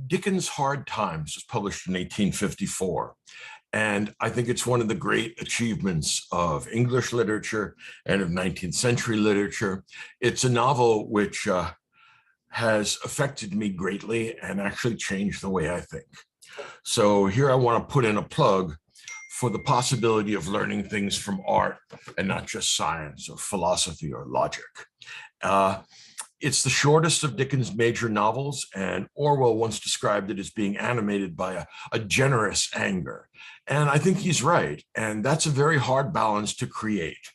Dickens' Hard Times was published in 1854. And I think it's one of the great achievements of English literature and of 19th century literature. It's a novel which has affected me greatly and actually changed the way I think. So here I want to put in a plug for the possibility of learning things from art and not just science or philosophy or logic. It's the shortest of Dickens' major novels, and Orwell once described it as being animated by a generous anger. And I think he's right. And that's a very hard balance to create.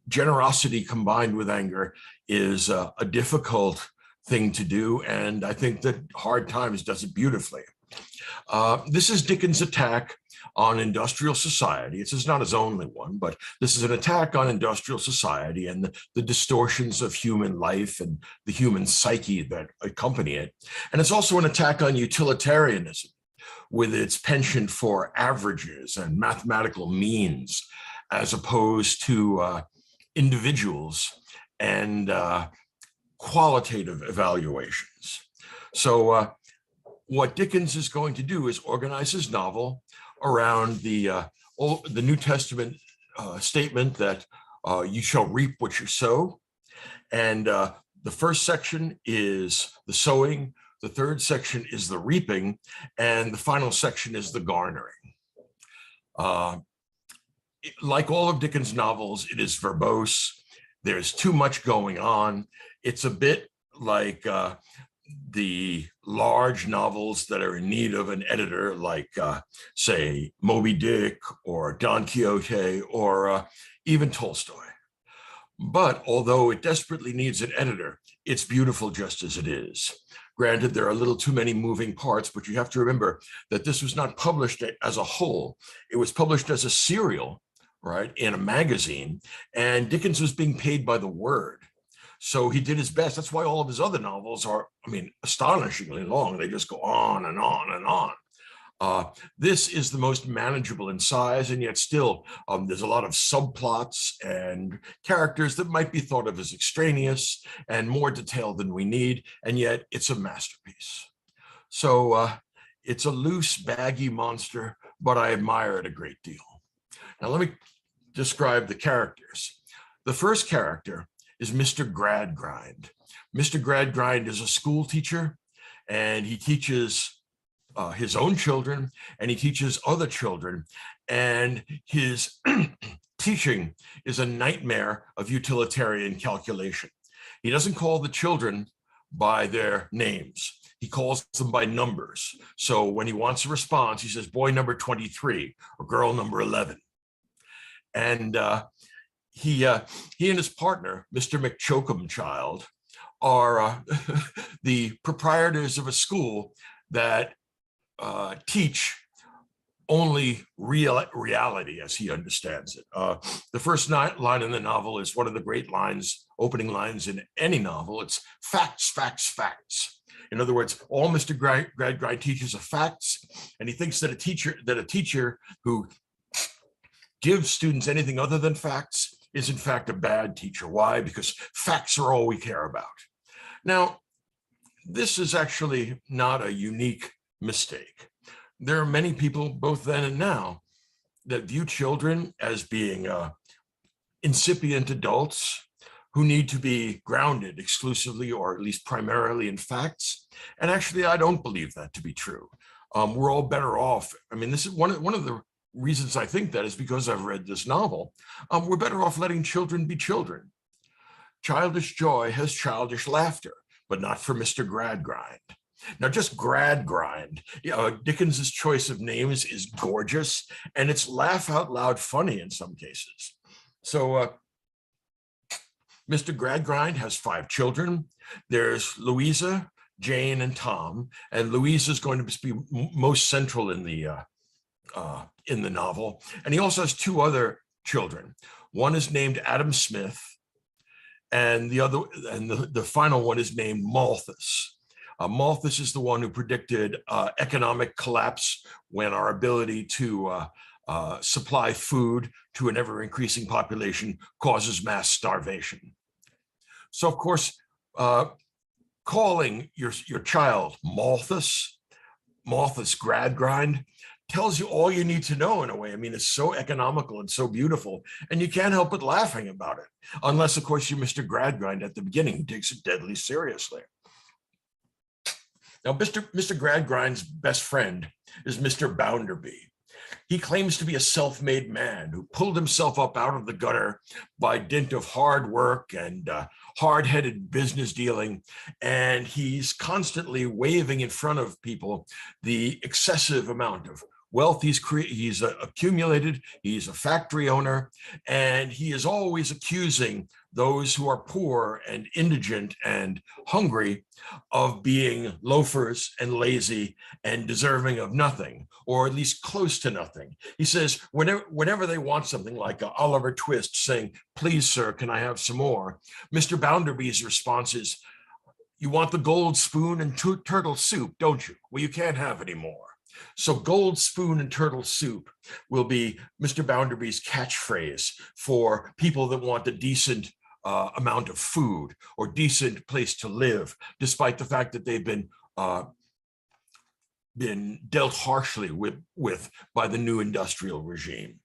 Generosity combined with anger is a difficult thing to do. And I think that Hard Times does it beautifully. This is Dickens' attack on industrial society. It's not his only one, but this is an attack on industrial society and the distortions of human life and the human psyche that accompany it. And it's also an attack on utilitarianism with its penchant for averages and mathematical means, as opposed to individuals and qualitative evaluations. So what Dickens is going to do is organize his novel around the New Testament statement that you shall reap what you sow. And the first section is the sowing, the third section is the reaping, and the final section is the garnering. Like all of Dickens' novels, it is verbose. There's too much going on. It's a bit like the large novels that are in need of an editor, like, say, Moby Dick or Don Quixote or even Tolstoy. But although it desperately needs an editor, it's beautiful just as it is. Granted, there are a little too many moving parts, but you have to remember that this was not published as a whole. It was published as a serial, right, in a magazine, and Dickens was being paid by the word. So he did his best. That's why all of his other novels are, astonishingly long. They just go on and on and on. This is the most manageable in size, and yet still there's a lot of subplots and characters that might be thought of as extraneous and more detailed than we need, and yet it's a masterpiece. So it's a loose, baggy monster, but I admire it a great deal. Now let me describe the characters. The first character is Mr. Gradgrind. Mr. Gradgrind is a school teacher, and he teaches his own children, and he teaches other children, and his teaching is a nightmare of utilitarian calculation. He doesn't call the children by their names. He calls them by numbers. So when he wants a response, he says, boy number 23 or girl number 11. And he and his partner, Mr. McChokumchild, are the proprietors of a school that teach only reality as he understands it. The first line in the novel is one of the great lines, opening lines in any novel. It's facts, facts, facts. In other words, all Mr. Gradgrind teaches are facts, and he thinks that a teacher who gives students anything other than facts is in fact a bad teacher. Why? Because facts are all we care about. Now, this is actually not a unique mistake. There are many people, both then and now, that view children as being incipient adults who need to be grounded exclusively or at least primarily in facts. And actually, I don't believe that to be true. We're all better off. This is one of the reasons I think that is because I've read this novel. We're better off letting children be children. Childish joy has childish laughter, but not for Mr. Gradgrind. Now, just Gradgrind, Dickens's choice of names is gorgeous, and it's laugh out loud funny in some cases. So Mr. Gradgrind has 5 children. There's Louisa, Jane, and Tom, and Louisa is going to be most central in the novel. And he also has 2 other children. One is named Adam Smith, and the final one is named Malthus. Malthus is the one who predicted economic collapse when our ability to supply food to an ever-increasing population causes mass starvation. So, of course, calling your child Malthus Gradgrind tells you all you need to know in a way. I mean, it's so economical and so beautiful, and you can't help but laughing about it. Unless, of course, you're Mr. Gradgrind at the beginning, who takes it deadly seriously. Now, Mr. Gradgrind's best friend is Mr. Bounderby. He claims to be a self-made man who pulled himself up out of the gutter by dint of hard work and hard-headed business dealing. And he's constantly waving in front of people the excessive amount of wealth he's accumulated. He's a factory owner, and he is always accusing those who are poor and indigent and hungry of being loafers and lazy and deserving of nothing, or at least close to nothing. He says whenever they want something, like Oliver Twist saying, "Please, sir, can I have some more?" Mr. Bounderby's response is, "You want the gold spoon and turtle soup, don't you? Well, you can't have any more." So gold spoon and turtle soup will be Mr. Bounderby's catchphrase for people that want a decent amount of food or decent place to live, despite the fact that they've been dealt harshly with by the new industrial regime.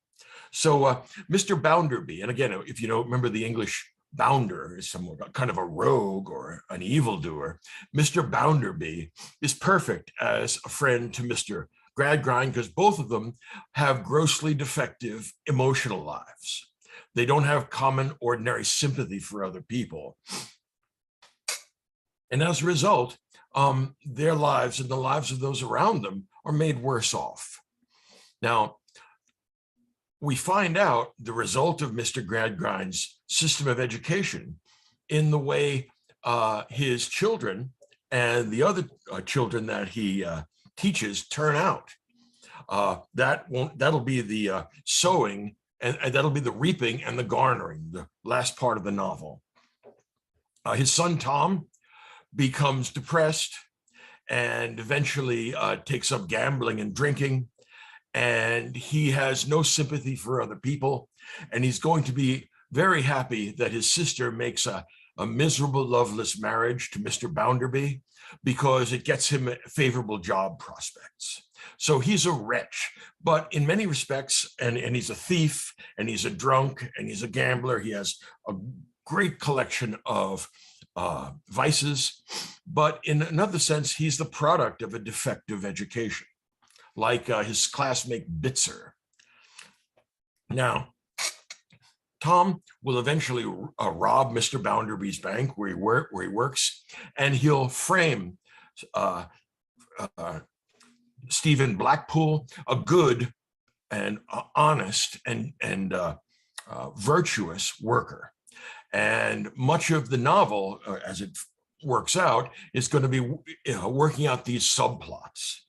So Mr. Bounderby, and again, if you don't remember, the English bounder is somewhat kind of a rogue or an evildoer. Mr. Bounderby is perfect as a friend to Mr. Gradgrind, because both of them have grossly defective emotional lives. They don't have common, ordinary sympathy for other people. And as a result, their lives and the lives of those around them are made worse off. Now, we find out the result of Mr. Gradgrind's system of education in the way his children and the other children that he teaches turn out. That'll be the sowing, and that'll be the reaping and the garnering, the last part of the novel. His son Tom becomes depressed and eventually takes up gambling and drinking, and he has no sympathy for other people, and he's going to be very happy that his sister makes a miserable, loveless marriage to Mr. Bounderby, because it gets him favorable job prospects. So he's a wretch, but in many respects, and he's a thief, and he's a drunk, and he's a gambler. He has a great collection of vices, but in another sense, he's the product of a defective education, like his classmate Bitzer. Now, Tom will eventually rob Mr. Bounderby's bank where he works, and he'll frame Stephen Blackpool, a good and honest and virtuous worker. And much of the novel, as it works out, is going to be working out these subplots.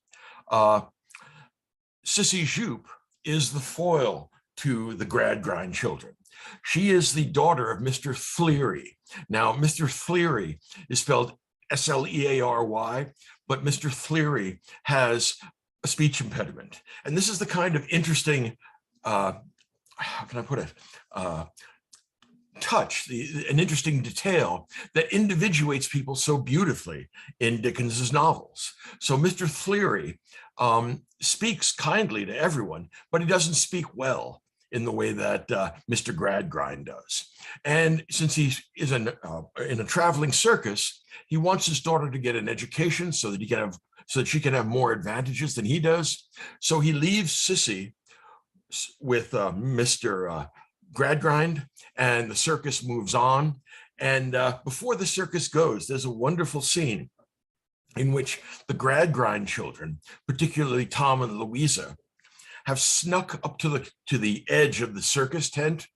Sissy Jupe is the foil to the Gradgrind children. She is the daughter of Mr. Fleary. Now, Mr. Fleary is spelled S-L-E-A-R-Y, but Mr. Fleary has a speech impediment. And this is the kind of interesting, how can I put it, touch, an interesting detail that individuates people so beautifully in Dickens's novels. So Mr. Fleary speaks kindly to everyone, but he doesn't speak well in the way that Mr. Gradgrind does. And since he is in a traveling circus, he wants his daughter to get an education so that she can have more advantages than he does. So he leaves Sissy with Mr. Gradgrind, and the circus moves on. And before the circus goes, there's a wonderful scene in which the Gradgrind children, particularly Tom and Louisa, have snuck up to the edge of the circus tent,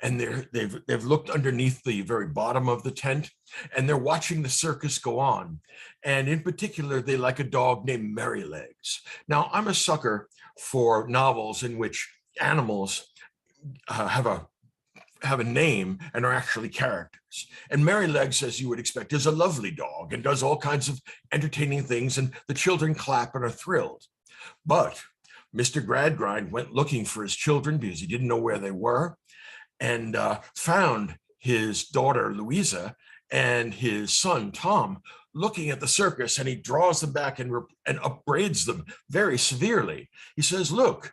and they've looked underneath the very bottom of the tent, and they're watching the circus go on. And in particular, they like a dog named Merrylegs. Now, I'm a sucker for novels in which animals have a name and are actually characters. And Merrylegs, as you would expect, is a lovely dog and does all kinds of entertaining things, and the children clap and are thrilled. But Mr. Gradgrind went looking for his children because he didn't know where they were, and found his daughter Louisa and his son, Tom, looking at the circus, and he draws them back and upbraids them very severely. He says, look,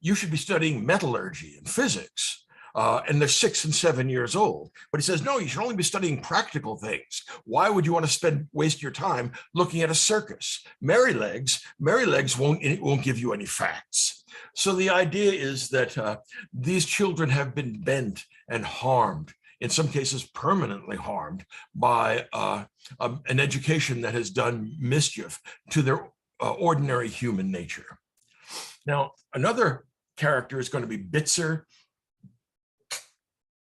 you should be studying metallurgy and physics. And they're 6 and 7 years old. But he says, no, you should only be studying practical things. Why would you want to waste your time looking at a circus? Merrylegs won't give you any facts. So the idea is that these children have been bent and harmed, in some cases permanently harmed, by an education that has done mischief to their ordinary human nature. Now, another character is going to be Bitzer.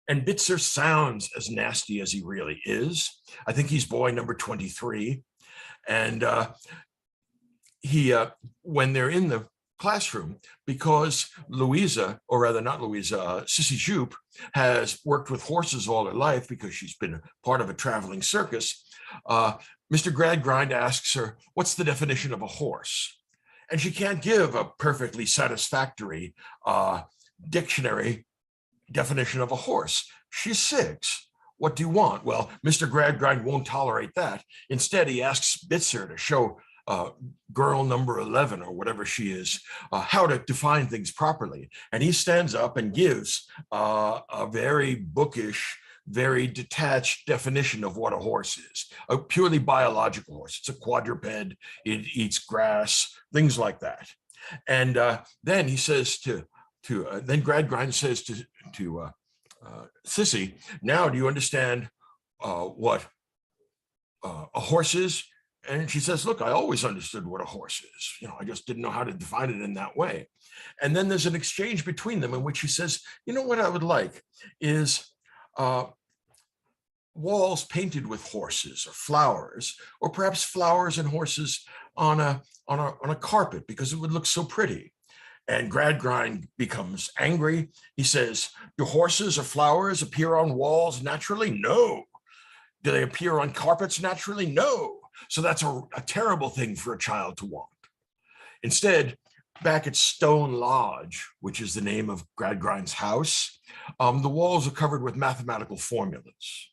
And Bitzer sounds as nasty as he really is. I think he's boy number 23. And when they're in the classroom, because Louisa, or rather not Louisa, Sissy Jupe, has worked with horses all her life because she's been part of a traveling circus, Mr. Gradgrind asks her, what's the definition of a horse? And she can't give a perfectly satisfactory dictionary definition of a horse. She's 6. What do you want? Well, Mr. Gradgrind won't tolerate that. Instead, he asks Bitzer to show girl number 11, or whatever she is, how to define things properly. And he stands up and gives a very bookish, very detached definition of what a horse is. A purely biological horse. It's a quadruped. It eats grass, things like that. And then he says then Gradgrind says to Sissy, now do you understand what a horse is? And she says, look, I always understood what a horse is. I just didn't know how to define it in that way. And then there's an exchange between them in which he says, what I would like is walls painted with horses or flowers, or perhaps flowers and horses on a carpet, because it would look so pretty. And Gradgrind becomes angry. He says, do horses or flowers appear on walls naturally? No. Do they appear on carpets naturally? No. So that's a terrible thing for a child to want. Instead, back at Stone Lodge, which is the name of Gradgrind's house, the walls are covered with mathematical formulas.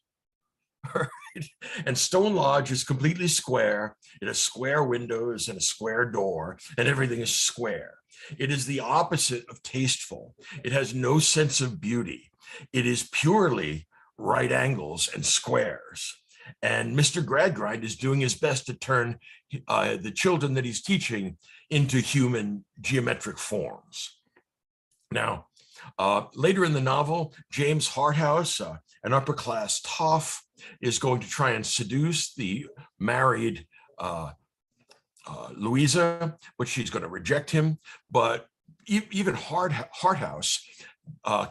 And Stone Lodge is completely square. It has square windows and a square door, and everything is square. It is the opposite of tasteful. It has no sense of beauty. It is purely right angles and squares. And Mr. Gradgrind is doing his best to turn the children that he's teaching into human geometric forms. Now, later in the novel, James Harthouse, an upper-class toff, is going to try and seduce the married Louisa, but she's going to reject him. But even Harthouse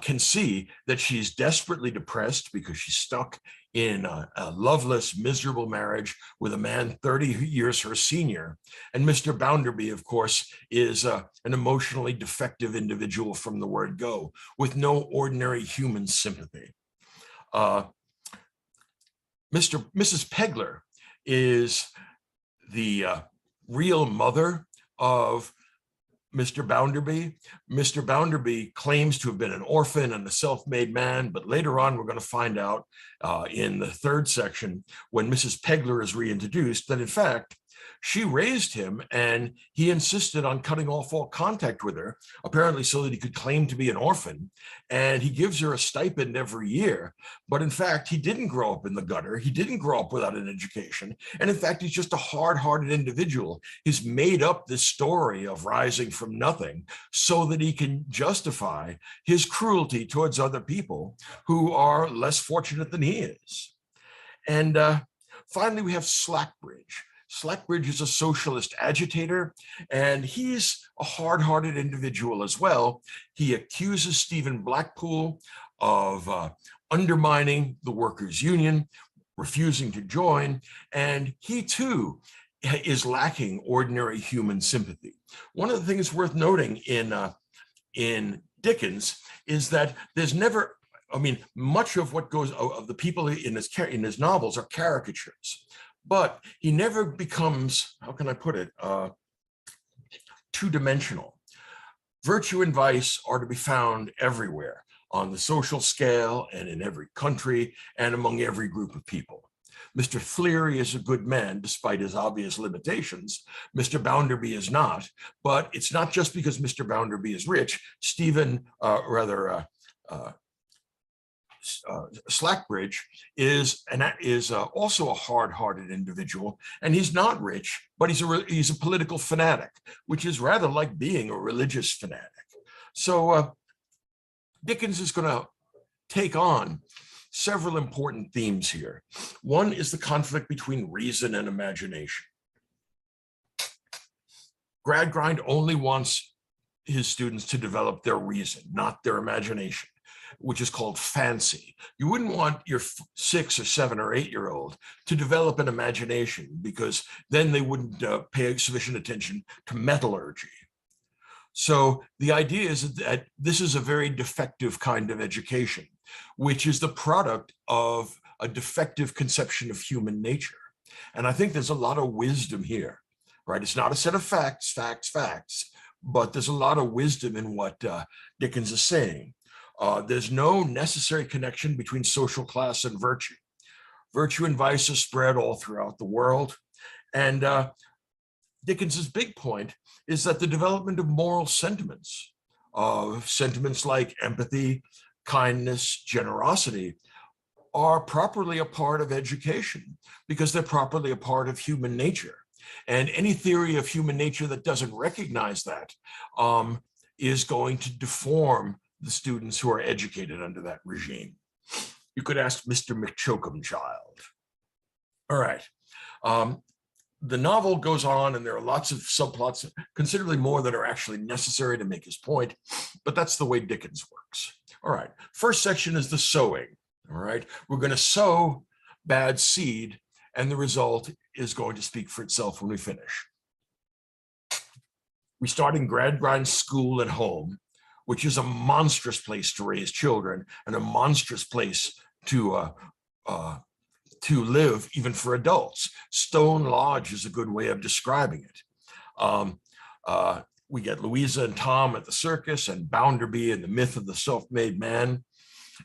can see that she's desperately depressed because she's stuck in a loveless, miserable marriage with a man 30 years her senior. And Mr. Bounderby, of course, is an emotionally defective individual from the word go, with no ordinary human sympathy. Mrs. Pegler is the real mother of Mr. Bounderby. Mr. Bounderby claims to have been an orphan and a self-made man, but later on we're going to find out in the 3rd section, when Mrs. Pegler is reintroduced, that in fact she raised him, and he insisted on cutting off all contact with her, apparently so that he could claim to be an orphan. And he gives her a stipend every year. But in fact, he didn't grow up in the gutter. He didn't grow up without an education. And in fact, he's just a hard-hearted individual. He's made up this story of rising from nothing so that he can justify his cruelty towards other people who are less fortunate than he is. And finally, we have Slackbridge. Slackbridge is a socialist agitator, and he's a hard-hearted individual as well. He accuses Stephen Blackpool of undermining the workers' union, refusing to join, and he too is lacking ordinary human sympathy. One of the things worth noting in Dickens is that there's never, much of what goes of the people in his novels are caricatures. But he never becomes, how can I put it, two-dimensional. Virtue and vice are to be found everywhere, on the social scale and in every country and among every group of people. Mr. Fleary is a good man, despite his obvious limitations. Mr. Bounderby is not, but it's not just because Mr. Bounderby is rich. Slackbridge is also a hard-hearted individual, and he's not rich, but he's a political fanatic, which is rather like being a religious fanatic. So Dickens is going to take on several important themes here. One is the conflict between reason and imagination. Gradgrind only wants his students to develop their reason, not their imagination, which is called fancy. You wouldn't want your 6 or 7 or 8-year-old to develop an imagination, because then they wouldn't pay sufficient attention to metallurgy. So the idea is that this is a very defective kind of education, which is the product of a defective conception of human nature. And I think there's a lot of wisdom here, right? It's not a set of facts, but there's a lot of wisdom in what Dickens is saying. There's no necessary connection between social class and virtue. Virtue and vice are spread all throughout the world. And Dickens's big point is that the development of moral sentiments like empathy, kindness, generosity, are properly a part of education because they're properly a part of human nature. And any theory of human nature that doesn't recognize that is going to deform the students who are educated under that regime. You could ask Mr. McChokumchild. All right. The novel goes on, and there are lots of subplots, considerably more that are actually necessary to make his point, but that's the way Dickens works. All right, first section is the sowing. All right, we're going to sow bad seed, and the result is going to speak for itself when we finish. We start in Gradgrind's school and home, which is a monstrous place to raise children and a monstrous place to live, even for adults. Stone Lodge is a good way of describing it. We get Louisa and Tom at the circus, and Bounderby and the myth of the self-made man.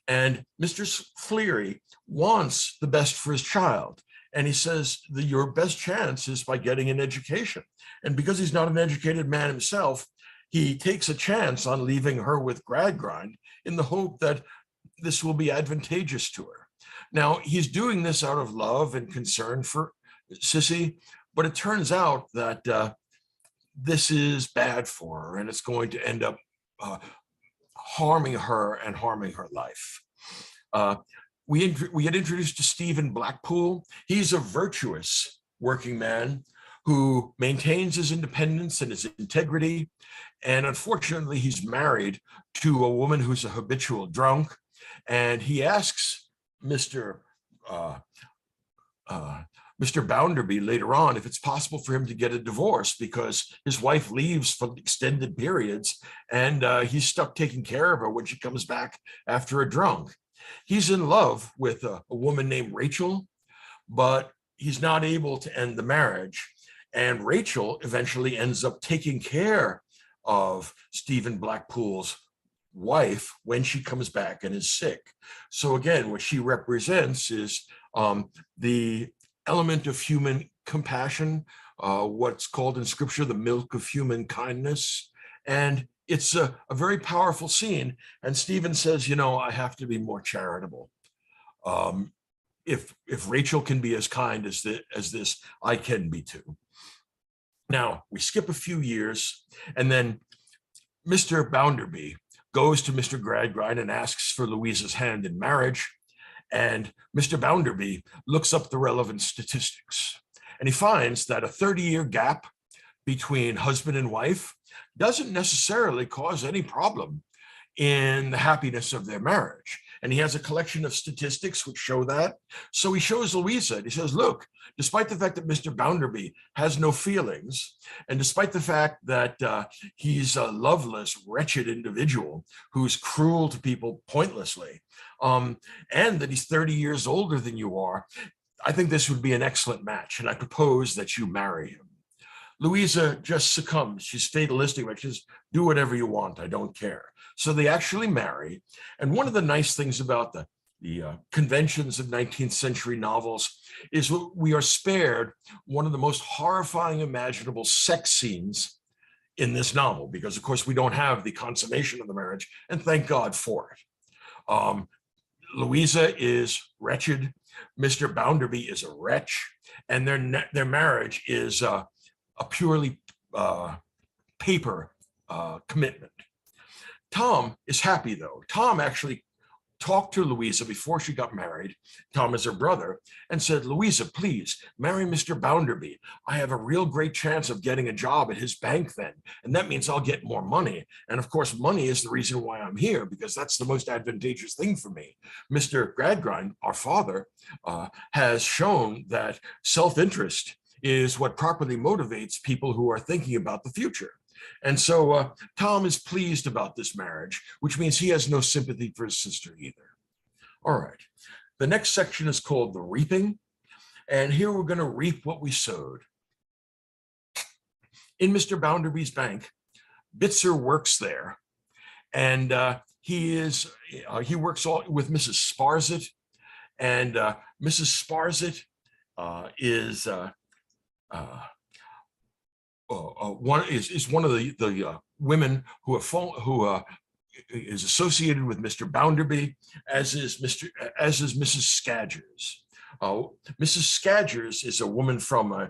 And Mr. Fleary wants the best for his child. And he says that your best chance is by getting an education. And because he's not an educated man himself, he takes a chance on leaving her with Gradgrind in the hope that this will be advantageous to her. Now, he's doing this out of love and concern for Sissy, but it turns out that this is bad for her, and it's going to end up harming her and harming her life. We get introduced to Stephen Blackpool. He's a virtuous working man who maintains his independence and his integrity. And unfortunately, he's married to a woman who's a habitual drunk. And he asks Mr. Bounderby later on if it's possible for him to get a divorce because his wife leaves for extended periods and he's stuck taking care of her when she comes back after a drunk. He's in love with a woman named Rachel, but he's not able to end the marriage. And Rachel eventually ends up taking care of Stephen Blackpool's wife when she comes back and is sick. So again, what she represents is the element of human compassion, what's called in scripture the milk of human kindness. And it's a very powerful scene. And Stephen says, you know, I have to be more charitable. If Rachel can be as kind as this, I can be too. Now, we skip a few years, and then Mr. Bounderby goes to Mr. Gradgrind and asks for Louisa's hand in marriage. And Mr. Bounderby looks up the relevant statistics. And he finds that a 30-year gap between husband and wife doesn't necessarily cause any problem in the happiness of their marriage. And he has a collection of statistics which show that. So he shows Louisa, and he says, look, despite the fact that Mr. Bounderby has no feelings, and despite the fact that he's a loveless, wretched individual who's cruel to people pointlessly, and that he's 30 years older than you are, I think this would be an excellent match, and I propose that you marry him. Louisa just succumbs. She's fatalistic, but she says, do whatever you want, I don't care. So they actually marry. And one of the nice things about the conventions of 19th century novels, is we are spared one of the most horrifying imaginable sex scenes in this novel, because of course we don't have the consummation of the marriage, and thank God for it. Louisa is wretched, Mr. Bounderby is a wretch, and their marriage is a purely paper commitment. Tom is happy though. Tom actually talked to Louisa before she got married. Tom is her brother, and said, Louisa, please marry Mr. Bounderby. I have a real great chance of getting a job at his bank then, and that means I'll get more money. And of course, money is the reason why I'm here, because that's the most advantageous thing for me. Mr. Gradgrind, our father, has shown that self-interest is what properly motivates people who are thinking about the future. And so Tom is pleased about this marriage, which means he has no sympathy for his sister either. All right. The next section is called the reaping. And here we're going to reap what we sowed. In Mr. Bounderby's bank, Bitzer works there. And he works with Mrs. Sparsit. And Mrs. Sparsit is one of the women who is associated with Mr. Bounderby, as is Mrs. Scadgers. Mrs. Scadgers is a woman from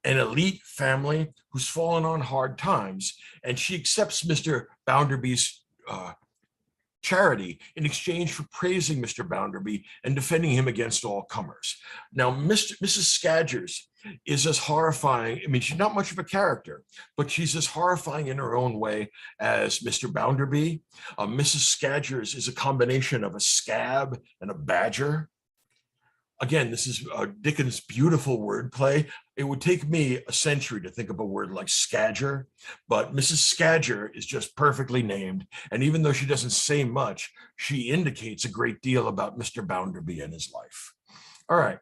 an elite family who's fallen on hard times, and she accepts Mr. Bounderby's charity in exchange for praising Mr. Bounderby and defending him against all comers. Now, Mrs. Scadgers is as horrifying. I mean, she's not much of a character, but she's as horrifying in her own way as Mr. Bounderby. Mrs. Scadgers is a combination of a scab and a badger. Again, this is Dickens' beautiful wordplay. It would take me a century to think of a word like scadger, but Mrs. Scadger is just perfectly named. And even though she doesn't say much, she indicates a great deal about Mr. Bounderby and his life. All right.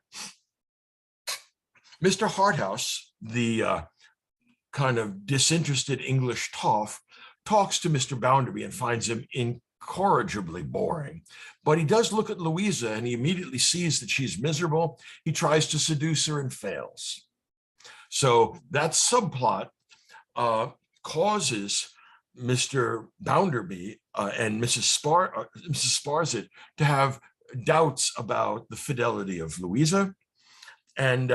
Mr. Harthouse, the kind of disinterested English toff, talks to Mr. Bounderby and finds him incorrigibly boring. But he does look at Louisa and he immediately sees that she's miserable. He tries to seduce her and fails. So that subplot causes Mr. Bounderby and Mrs. Sparsit to have doubts about the fidelity of Louisa. And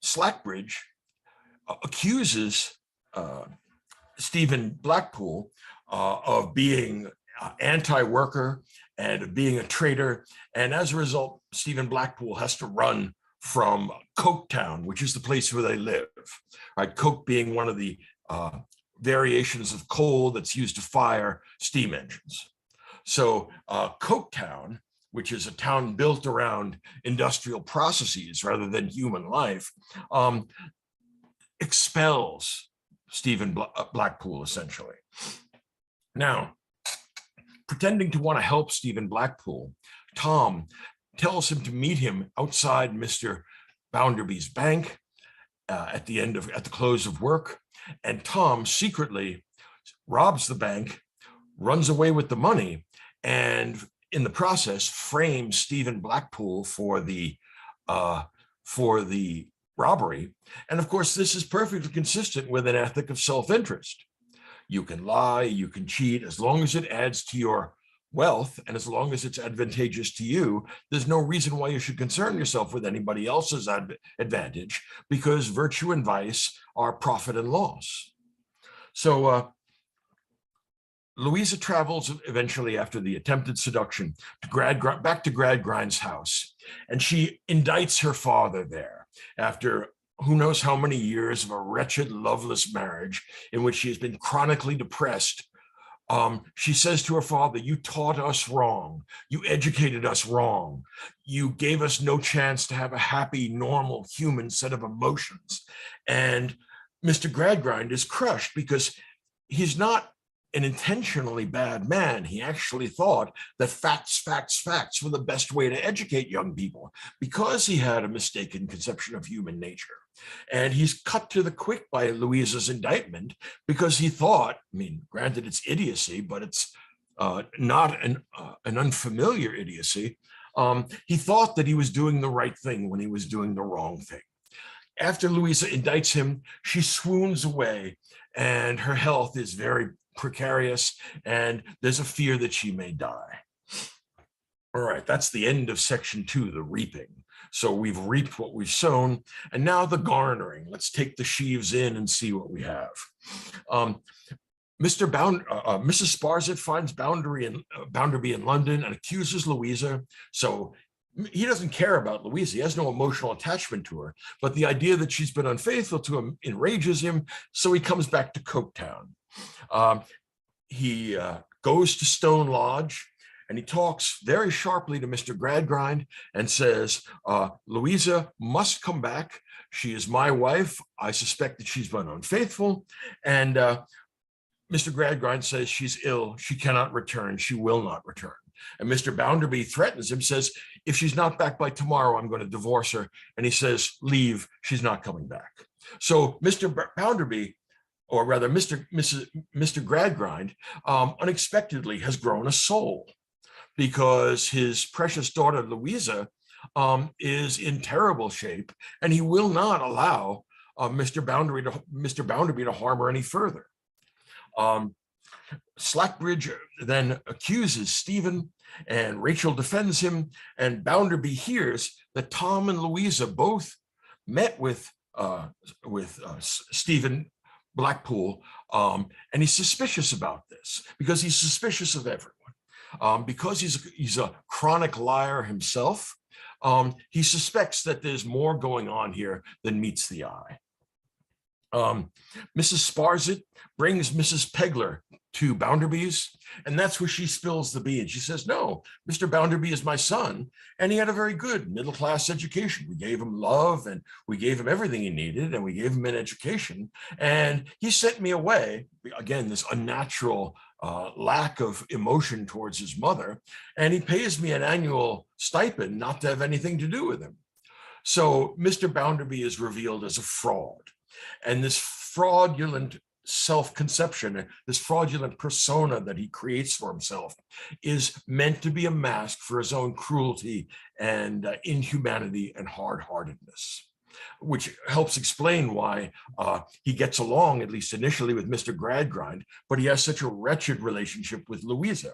Slackbridge accuses Stephen Blackpool of being anti-worker and of being a traitor. And as a result, Stephen Blackpool has to run from Coketown, which is the place where they live, right? Coke being one of the variations of coal that's used to fire steam engines. So Coketown, which is a town built around industrial processes rather than human life, expels Stephen Blackpool, essentially. Now, pretending to want to help Stephen Blackpool, Tom tells him to meet him outside Mr. Bounderby's bank at the close of work, and Tom secretly robs the bank, runs away with the money, and in the process frames Stephen Blackpool for the robbery. And of course, this is perfectly consistent with an ethic of self-interest. You can lie, you can cheat, as long as it adds to your wealth and as long as it's advantageous to you. There's no reason why you should concern yourself with anybody else's advantage, because virtue and vice are profit and loss. So Louisa travels eventually after the attempted seduction to back to Gradgrind's house, and she indicts her father there after who knows how many years of a wretched, loveless marriage in which she has been chronically depressed. She says to her father, "You taught us wrong. You educated us wrong. You gave us no chance to have a happy, normal, human set of emotions." And Mr. Gradgrind is crushed because he's not an intentionally bad man. He actually thought that facts were the best way to educate young people, because he had a mistaken conception of human nature. And he's cut to the quick by Louisa's indictment, because he thought, I mean, granted it's idiocy, but it's not an unfamiliar idiocy. He thought that he was doing the right thing when he was doing the wrong thing. After Louisa indicts him, she swoons away, and her health is very precarious, and there's a fear that she may die. All right, that's the end of section 2, the reaping. So we've reaped what we've sown, and now the garnering. Let's take the sheaves in and see what we have. Mrs. Sparsit finds Bounderby in London and accuses Louisa. So he doesn't care about Louisa. He has no emotional attachment to her. But the idea that she's been unfaithful to him enrages him. So he comes back to Coketown. He goes to Stone Lodge, and he talks very sharply to Mr. Gradgrind and says, Louisa must come back. She is my wife. I suspect that she's been unfaithful. And Mr. Gradgrind says she's ill. She cannot return. She will not return. And Mr. Bounderby threatens him, says, if she's not back by tomorrow, I'm going to divorce her. And he says, leave. She's not coming back. So Mr. Bounderby, or rather Mr. Gradgrind, unexpectedly has grown a soul, because his precious daughter, Louisa, is in terrible shape, and he will not allow Mr. Bounderby to harm her any further. Slackbridge then accuses Stephen, and Rachel defends him, and Bounderby hears that Tom and Louisa both met with Stephen Blackpool, and he's suspicious about this, because he's suspicious of everyone. Because he's a chronic liar himself, he suspects that there's more going on here than meets the eye. Mrs. Sparsit brings Mrs. Pegler to Bounderby's, and that's where she spills the beans. She says, no, Mr. Bounderby is my son, and he had a very good middle-class education. We gave him love, and we gave him everything he needed, and we gave him an education, and he sent me away. Again, this unnatural lack of emotion towards his mother, and he pays me an annual stipend not to have anything to do with him. So Mr. Bounderby is revealed as a fraud, and this fraudulent self-conception, this fraudulent persona that he creates for himself, is meant to be a mask for his own cruelty and inhumanity and hard-heartedness, which helps explain why he gets along, at least initially, with Mr. Gradgrind, but he has such a wretched relationship with Louisa.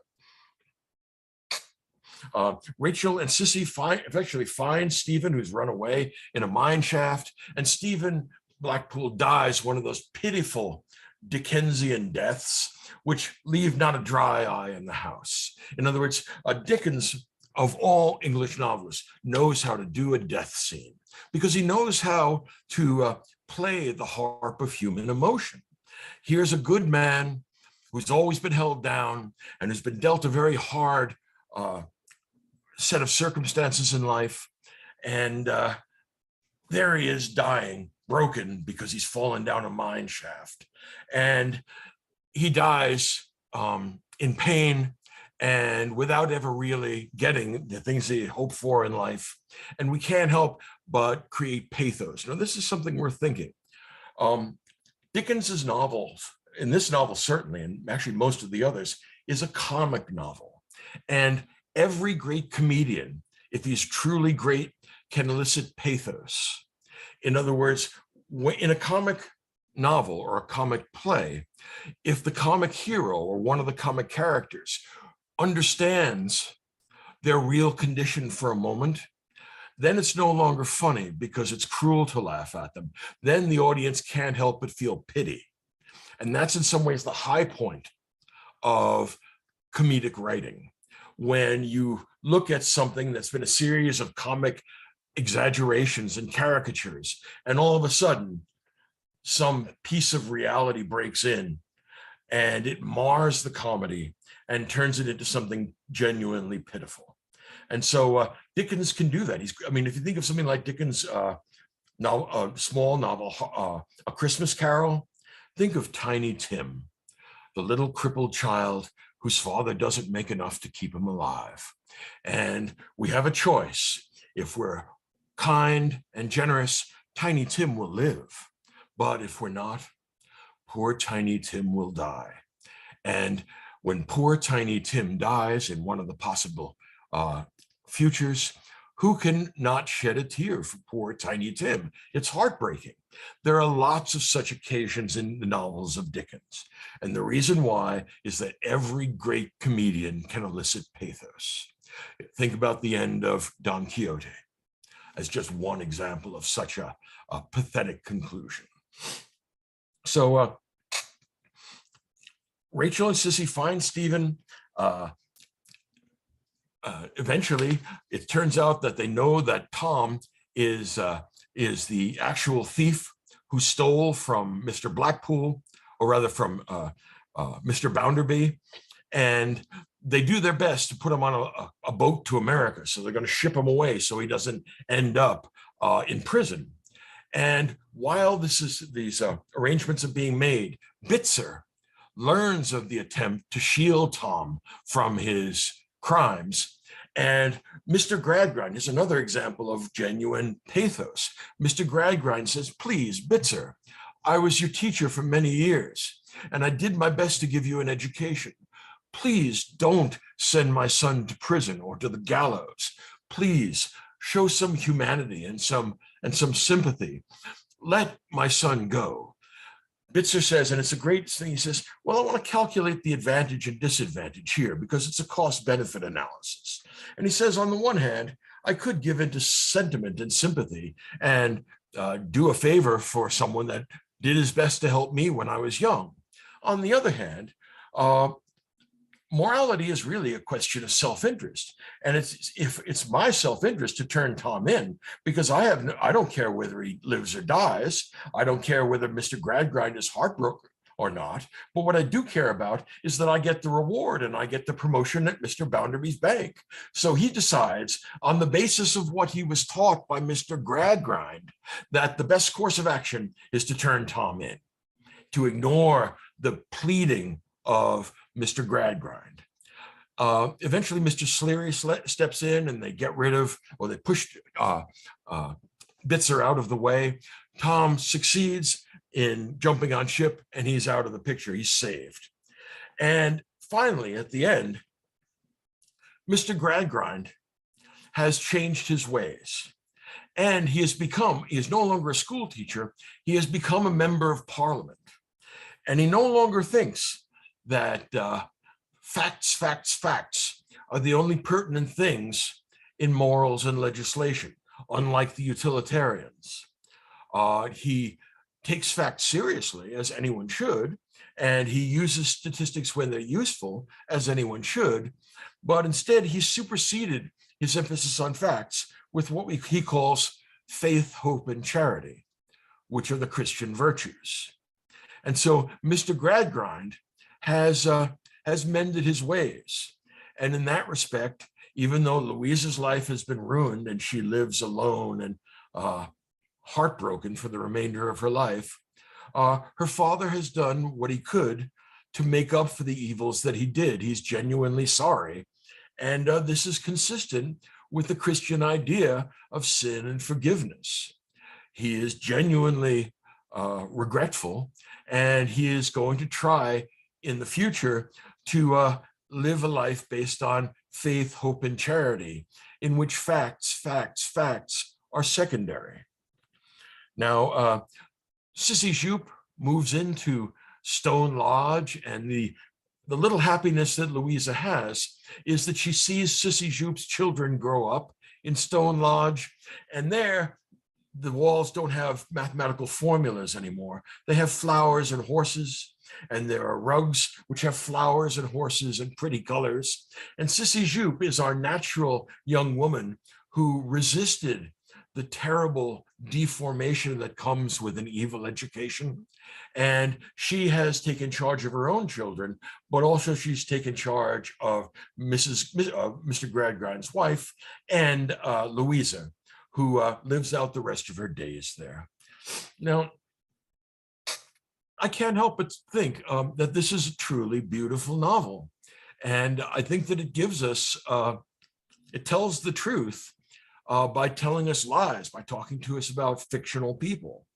Rachel and Sissy eventually find Stephen, who's run away, in a mine shaft, and Stephen Blackpool dies one of those pitiful Dickensian deaths, which leave not a dry eye in the house. In other words, Dickens, of all English novelists, knows how to do a death scene, because he knows how to play the harp of human emotion. Here's a good man who's always been held down and who's been dealt a very hard set of circumstances in life, and there he is dying, broken, because he's fallen down a mine shaft, and he dies in pain and without ever really getting the things that he hoped for in life. And we can't help but create pathos. Now, this is something worth thinking. Dickens's novels, in this novel certainly, and actually most of the others, is a comic novel. And every great comedian, if he's truly great, can elicit pathos. In other words, in a comic novel or a comic play, if the comic hero or one of the comic characters understands their real condition for a moment, then it's no longer funny because it's cruel to laugh at them. Then the audience can't help but feel pity. And that's in some ways the high point of comedic writing. When you look at something that's been a series of comic exaggerations and caricatures, and all of a sudden, some piece of reality breaks in and it mars the comedy and turns it into something genuinely pitiful. And so Dickens can do that. I mean, if you think of something like Dickens' small novel, A Christmas Carol, think of Tiny Tim, the little crippled child whose father doesn't make enough to keep him alive. And we have a choice. If we're kind and generous, Tiny Tim will live. But if we're not, poor Tiny Tim will die. And When poor Tiny Tim dies in one of the possible futures, who can not shed a tear for poor Tiny Tim? It's heartbreaking. There are lots of such occasions in the novels of Dickens. And the reason why is that every great comedian can elicit pathos. Think about the end of Don Quixote as just one example of such a pathetic conclusion. So Rachel and Sissy find Stephen. Eventually, it turns out that they know that Tom is the actual thief who stole from Mr. Blackpool, or rather from Mr. Bounderby, and they do their best to put him on a boat to America. So they're going to ship him away so he doesn't end up in prison. And while these arrangements are being made, Bitzer learns of the attempt to shield Tom from his crimes. And Mr. Gradgrind is another example of genuine pathos. Mr. Gradgrind says, please, Bitzer, I was your teacher for many years, and I did my best to give you an education. Please don't send my son to prison or to the gallows. Please show some humanity and some sympathy. Let my son go. Bitzer says, and it's a great thing, he says, well, I want to calculate the advantage and disadvantage here because it's a cost-benefit analysis. And he says, on the one hand, I could give into sentiment and sympathy and do a favor for someone that did his best to help me when I was young. On the other hand, morality is really a question of self-interest. And it's my self-interest to turn Tom in because I don't care whether he lives or dies. I don't care whether Mr. Gradgrind is heartbroken or not. But what I do care about is that I get the reward and I get the promotion at Mr. Bounderby's bank. So he decides on the basis of what he was taught by Mr. Gradgrind that the best course of action is to turn Tom in, to ignore the pleading of Mr. Gradgrind. Eventually, Mr. Sleary steps in and they get rid of, or they push Bitzer out of the way. Tom succeeds in jumping on ship and he's out of the picture. He's saved. And finally, at the end, Mr. Gradgrind has changed his ways. And he is no longer a school teacher. He has become a member of Parliament. And he no longer thinks that facts are the only pertinent things in morals and legislation, unlike the utilitarians. He takes facts seriously, as anyone should, and he uses statistics when they're useful, as anyone should, but instead he superseded his emphasis on facts with what he calls faith, hope, and charity, which are the Christian virtues. And so Mr. Gradgrind has mended his ways. And in that respect, even though Louisa's life has been ruined and she lives alone and heartbroken for the remainder of her life, her father has done what he could to make up for the evils that he did. He's genuinely sorry. And this is consistent with the Christian idea of sin and forgiveness. He is genuinely regretful, and he is going to try in the future to live a life based on faith, hope, and charity, in which facts are secondary. Now, Sissy Jupe moves into Stone Lodge, and the little happiness that Louisa has is that she sees Sissy Jupe's children grow up in Stone Lodge, and there the walls don't have mathematical formulas anymore. They have flowers and horses, and there are rugs which have flowers and horses and pretty colors. And Sissy Jupe is our natural young woman who resisted the terrible deformation that comes with an evil education. And she has taken charge of her own children, but also she's taken charge of Mr. Gradgrind's wife and Louisa, who lives out the rest of her days there. Now, I can't help but think that this is a truly beautiful novel. And I think that it gives us, it tells the truth by telling us lies, by talking to us about fictional people.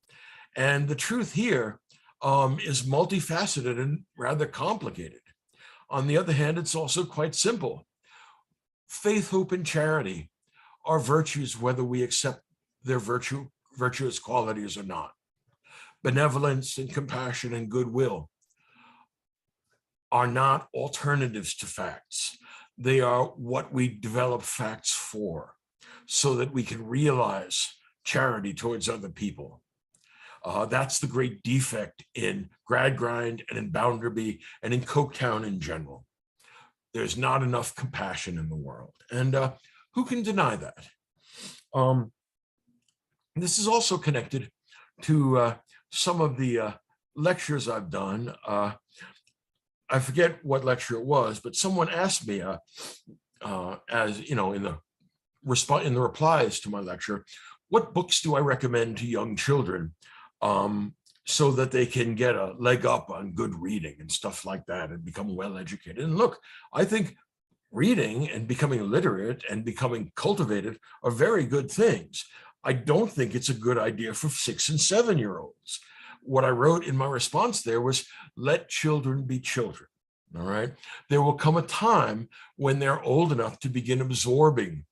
And the truth here is multifaceted and rather complicated. On the other hand, it's also quite simple. Faith, hope, and charity are virtues whether we accept their virtuous qualities or not. Benevolence and compassion and goodwill are not alternatives to facts. They are what we develop facts for, so that we can realize charity towards other people. That's the great defect in Gradgrind and in Bounderby and in Coketown in general. There's not enough compassion in the world. And who can deny that? This is also connected to some of the lectures I've done. I forget what lecture it was, but someone asked me, as you know, in the replies to my lecture, what books do I recommend to young children so that they can get a leg up on good reading and stuff like that and become well educated? And look, I think reading and becoming literate and becoming cultivated are very good things. I don't think it's a good idea for 6 and 7-year-olds. What I wrote in my response there was, let children be children, all right? There will come a time when they're old enough to begin absorbing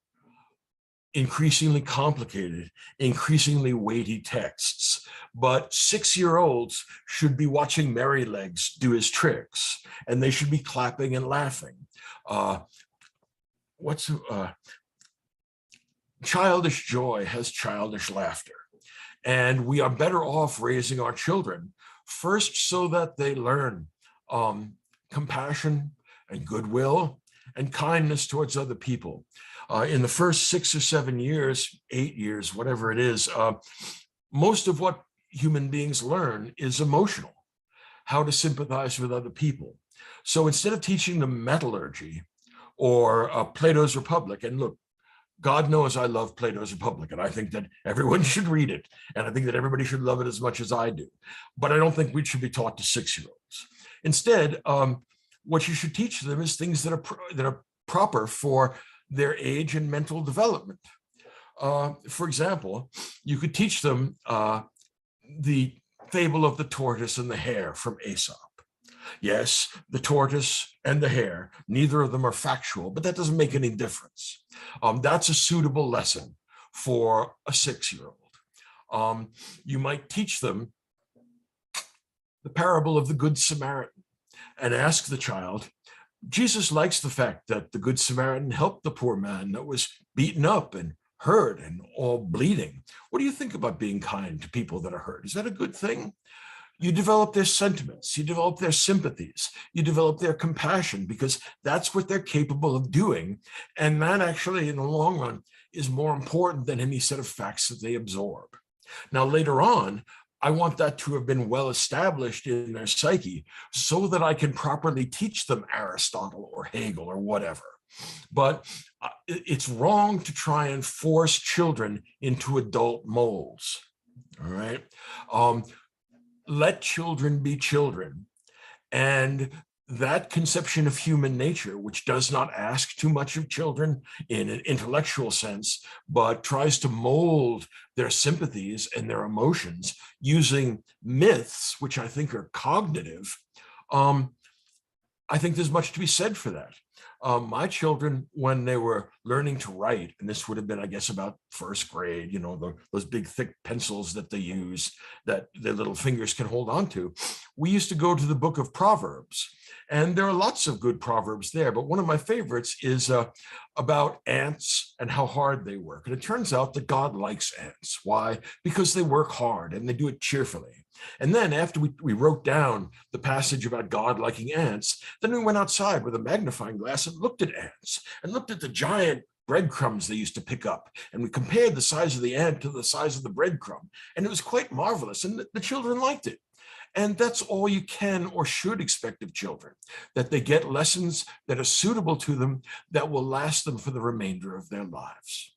increasingly complicated, increasingly weighty texts. But 6-year-olds should be watching Merrylegs do his tricks, and they should be clapping and laughing. Childish joy has childish laughter. And we are better off raising our children first so that they learn compassion and goodwill and kindness towards other people. In the first 6 or 7 years, 8 years, whatever it is, most of what human beings learn is emotional, how to sympathize with other people. So instead of teaching them metallurgy or Plato's Republic, and look, God knows I love Plato's Republic, and I think that everyone should read it, and I think that everybody should love it as much as I do. But I don't think we should be taught to 6-year-olds. Instead, what you should teach them is things that are proper for their age and mental development. For example, you could teach them the fable of the tortoise and the hare from Aesop. Yes, the tortoise and the hare, neither of them are factual, but that doesn't make any difference. That's a suitable lesson for a 6-year-old. You might teach them the parable of the Good Samaritan and ask the child, Jesus likes the fact that the Good Samaritan helped the poor man that was beaten up and hurt and all bleeding. What do you think about being kind to people that are hurt? Is that a good thing? You develop their sentiments, you develop their sympathies, you develop their compassion, because that's what they're capable of doing. And that actually, in the long run, is more important than any set of facts that they absorb. Now, later on, I want that to have been well established in their psyche so that I can properly teach them Aristotle or Hegel or whatever. But it's wrong to try and force children into adult molds, all right? Let children be children. And that conception of human nature, which does not ask too much of children in an intellectual sense, but tries to mold their sympathies and their emotions using myths, which I think are cognitive, I think there's much to be said for that. My children, when they were learning to write, and this would have been, I guess, about first grade, you know, those big thick pencils that they use that their little fingers can hold on to, we used to go to the book of Proverbs. And there are lots of good proverbs there, but one of my favorites is about ants and how hard they work. And it turns out that God likes ants. Why? Because they work hard and they do it cheerfully. And then after we wrote down the passage about God liking ants, then we went outside with a magnifying glass and looked at ants and looked at the giant breadcrumbs they used to pick up. And we compared the size of the ant to the size of the breadcrumb. And it was quite marvelous. And the children liked it. And that's all you can or should expect of children, that they get lessons that are suitable to them that will last them for the remainder of their lives.